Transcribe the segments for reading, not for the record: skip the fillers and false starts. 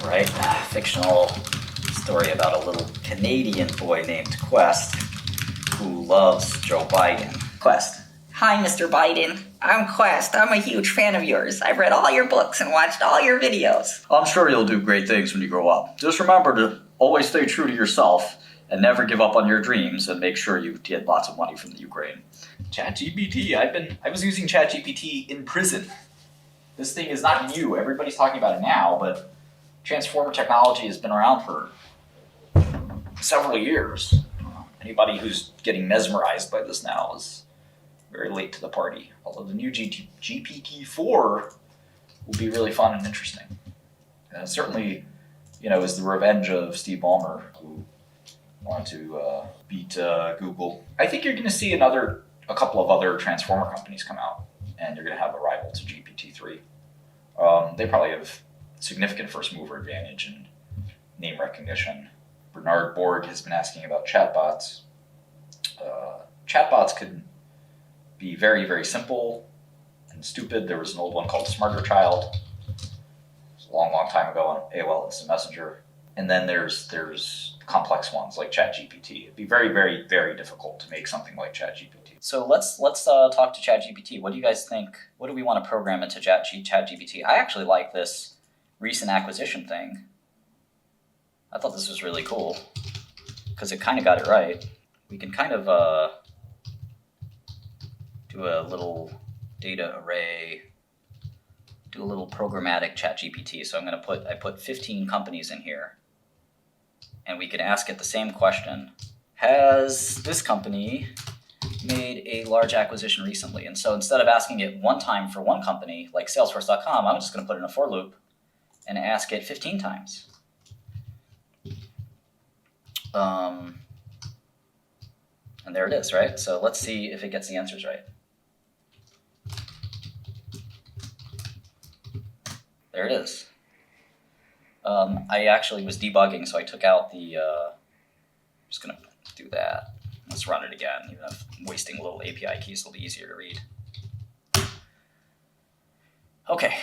right? Fictional story about a little Canadian boy named Quest who loves Joe Biden. Quest. Hi, Mr. Biden. I'm Quest. I'm a huge fan of yours. I've read all your books and watched all your videos. I'm sure you'll do great things when you grow up. Just remember to always stay true to yourself and never give up on your dreams, and make sure you get lots of money from the Ukraine. ChatGPT. I was using ChatGPT in prison. This thing is not new. Everybody's talking about it now, but transformer technology has been around for several years. Anybody who's getting mesmerized by this now is very late to the party. Although the new GPT-4 will be really fun and interesting. Certainly, is the revenge of Steve Ballmer, who wanted to beat Google. I think you're going to see a couple of other transformer companies come out, and you're going to have a rival to GPT-3. They probably have significant first mover advantage in name recognition. Bernard Borg has been asking about chatbots. Chatbots could be very, very simple and stupid. There was an old one called Smarter Child. It was a long, long time ago on AOL Instant Messenger. And then there's complex ones like ChatGPT. It'd be very, very, very difficult to make something like ChatGPT. So let's talk to ChatGPT. What do you guys think? What do we want to program into ChatGPT? I actually like this recent acquisition thing. I thought this was really cool because it kind of got it right. We can kind of do a little data array, do a little programmatic ChatGPT. So I put 15 companies in here, and we can ask it the same question. Has this company made a large acquisition recently? And so instead of asking it one time for one company, like Salesforce.com, I'm just going to put in a for loop and ask it 15 times. And there it is, right? So let's see if it gets the answers right. There it is. I actually was debugging, so I took out the, just going to do that. Let's run it again, even if I'm wasting little API keys, it'll be easier to read. Okay.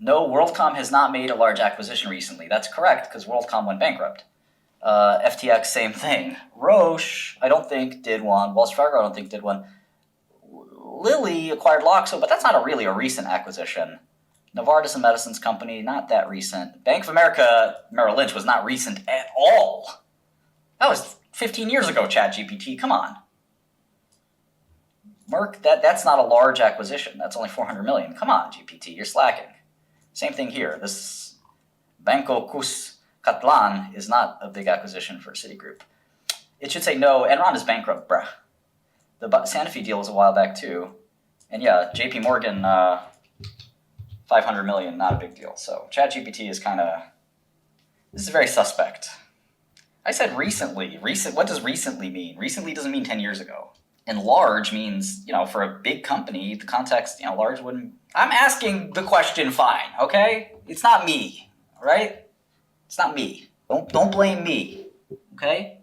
No, WorldCom has not made a large acquisition recently. That's correct, because WorldCom went bankrupt. FTX, same thing. Roche, I don't think did one. Wells Fargo, I don't think did one. Lilly acquired Loxo, but that's not really a recent acquisition. Novartis, a medicines company, not that recent. Bank of America, Merrill Lynch was not recent at all. That was 15 years ago, ChatGPT. Come on. Merck, that's not a large acquisition. That's only $400 million. Come on, GPT, you're slacking. Same thing here. This 𝗩𝗏𝗃𝗏𝗏 is not a big acquisition for Citigroup. It should say no. Enron is bankrupt, bruh. The Sanofi deal was a while back too. And yeah, JP Morgan, $500 million, not a big deal. So ChatGPT is this is very suspect. I said recently. What does recently mean? Recently doesn't mean 10 years ago. And large means, for a big company, the context, large wouldn't. I'm asking the question fine, okay? It's not me, all right? It's not me. Don't blame me, okay?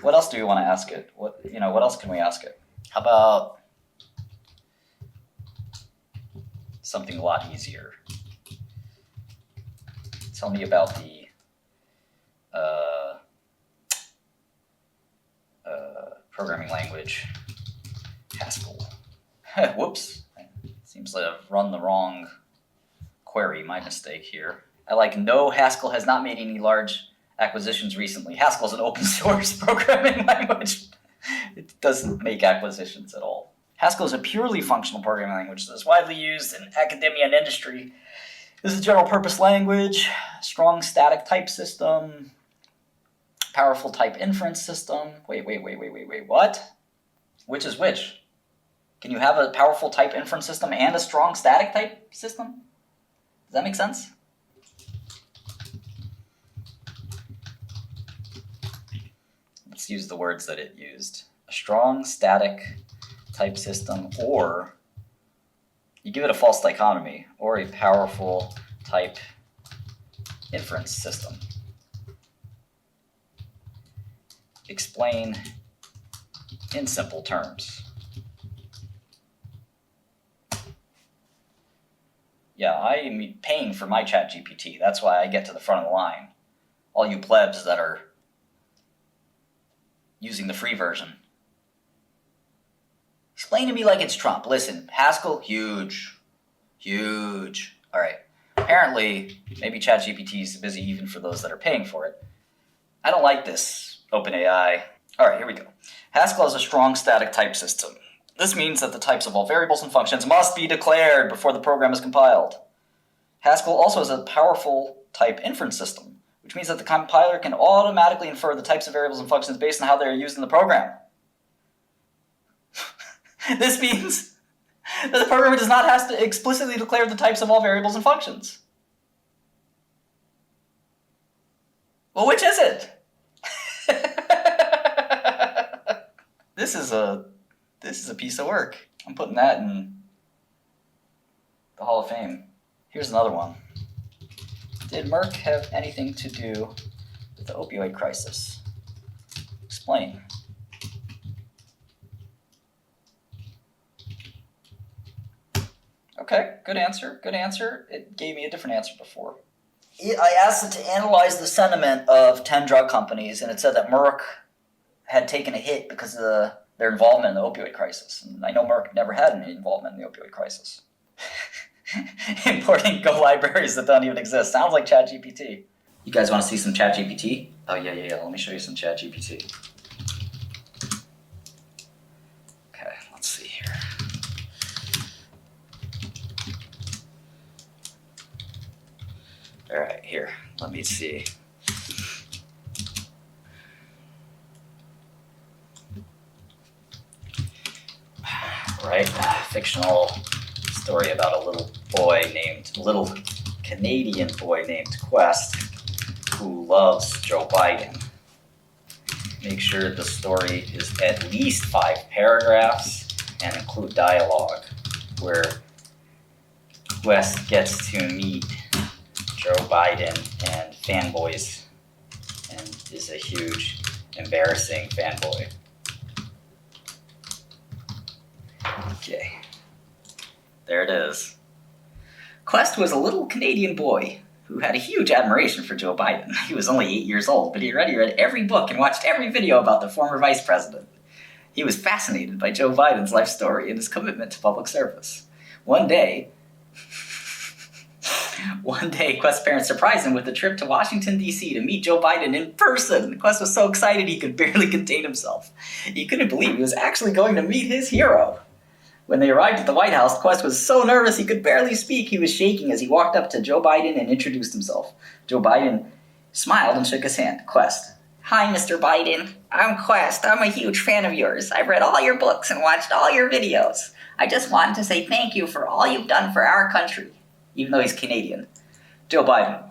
What else do you want to ask it? What else can we ask it? How about something a lot easier? Tell me about the programming language Haskell. Whoops. Seems to have run the wrong query. My mistake here. I like no, Haskell has not made any large acquisitions recently. Haskell is an open source programming language. It doesn't make acquisitions at all. Haskell is a purely functional programming language that is widely used in academia and industry. This is a general purpose language, strong static type system, powerful type inference system. Wait, what? Which is which? Can you have a powerful type inference system and a strong static type system? Does that make sense? Let's use the words that it used. A strong static type system, or you give it a false dichotomy, or a powerful type inference system. Explain in simple terms. Yeah, I'm paying for my ChatGPT. That's why I get to the front of the line. All you plebs that are using the free version. Explain to me like it's Trump. Listen, Haskell, huge. Huge. All right. Apparently, maybe ChatGPT is busy even for those that are paying for it. I don't like this, OpenAI. All right, here we go. Haskell has a strong static type system. This means that the types of all variables and functions must be declared before the program is compiled. Haskell also has a powerful type inference system, which means that the compiler can automatically infer the types of variables and functions based on how they are used in the program. This means that the programmer does not have to explicitly declare the types of all variables and functions. Well, which is it? This is a piece of work. I'm putting that in the Hall of Fame. Here's another one. Did Merck have anything to do with the opioid crisis? Explain. Okay, good answer, good answer. It gave me a different answer before. I asked it to analyze the sentiment of 10 drug companies, and it said that Merck had taken a hit because of their involvement in the opioid crisis. And I know Merck never had any involvement in the opioid crisis. Importing Go libraries that don't even exist. Sounds like ChatGPT. You guys want to see some ChatGPT? Oh, yeah. Let me show you some ChatGPT. Okay, let's see here. All right, here. Let me see. Right? Fictional story about a little Canadian boy named Quest who loves Joe Biden. Make sure the story is at least 5 paragraphs and include dialogue where Quest gets to meet Joe Biden and Fanboys and is a huge, embarrassing fanboy. Okay, there it is. Quest was a little Canadian boy who had a huge admiration for Joe Biden. He was only 8 years old, but he already read every book and watched every video about the former vice president. He was fascinated by Joe Biden's life story and his commitment to public service. One day, Quest's parents surprised him with a trip to Washington, D.C. to meet Joe Biden in person. Quest was so excited he could barely contain himself. He couldn't believe he was actually going to meet his hero. When they arrived at the White House, Quest was so nervous he could barely speak. He was shaking as he walked up to Joe Biden and introduced himself. Joe Biden smiled and shook his hand. Quest. Hi, Mr. Biden. I'm Quest. I'm a huge fan of yours. I've read all your books and watched all your videos. I just wanted to say thank you for all you've done for our country. Even though he's Canadian. Joe Biden.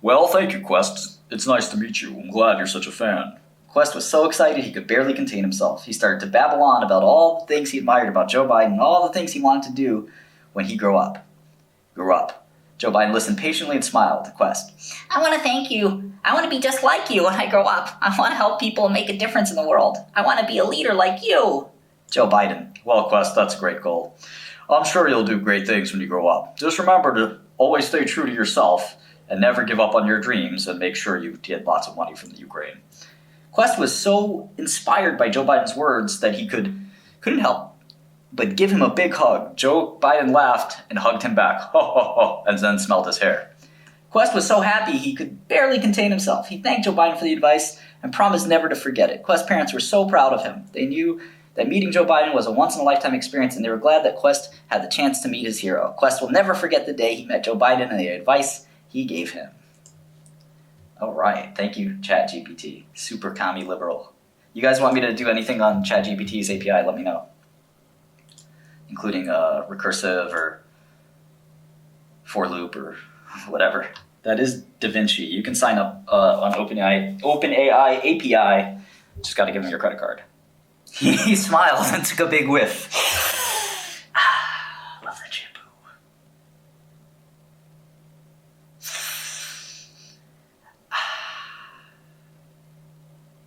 Well, thank you, Quest. It's nice to meet you. I'm glad you're such a fan. Quest was so excited he could barely contain himself. He started to babble on about all the things he admired about Joe Biden and all the things he wanted to do when he grew up. Joe Biden listened patiently and smiled to Quest. I want to thank you. I want to be just like you when I grow up. I want to help people and make a difference in the world. I want to be a leader like you. Joe Biden. Well, Quest, that's a great goal. I'm sure you'll do great things when you grow up. Just remember to always stay true to yourself and never give up on your dreams and make sure you get lots of money from the Ukraine. Quest was so inspired by Joe Biden's words that he couldn't help but give him a big hug. Joe Biden laughed and hugged him back, ho, ho, ho, and then smelled his hair. Quest was so happy he could barely contain himself. He thanked Joe Biden for the advice and promised never to forget it. Quest's parents were so proud of him. They knew that meeting Joe Biden was a once-in-a-lifetime experience, and they were glad that Quest had the chance to meet his hero. Quest will never forget the day he met Joe Biden and the advice he gave him. All right, thank you, ChatGPT. Super commie liberal. You guys want me to do anything on ChatGPT's API, let me know. Including recursive or for loop or whatever. That is 𝗏𝗏𝗏𝗏. You can sign up on OpenAI API. Just got to give them your credit card. He smiled and took a big whiff.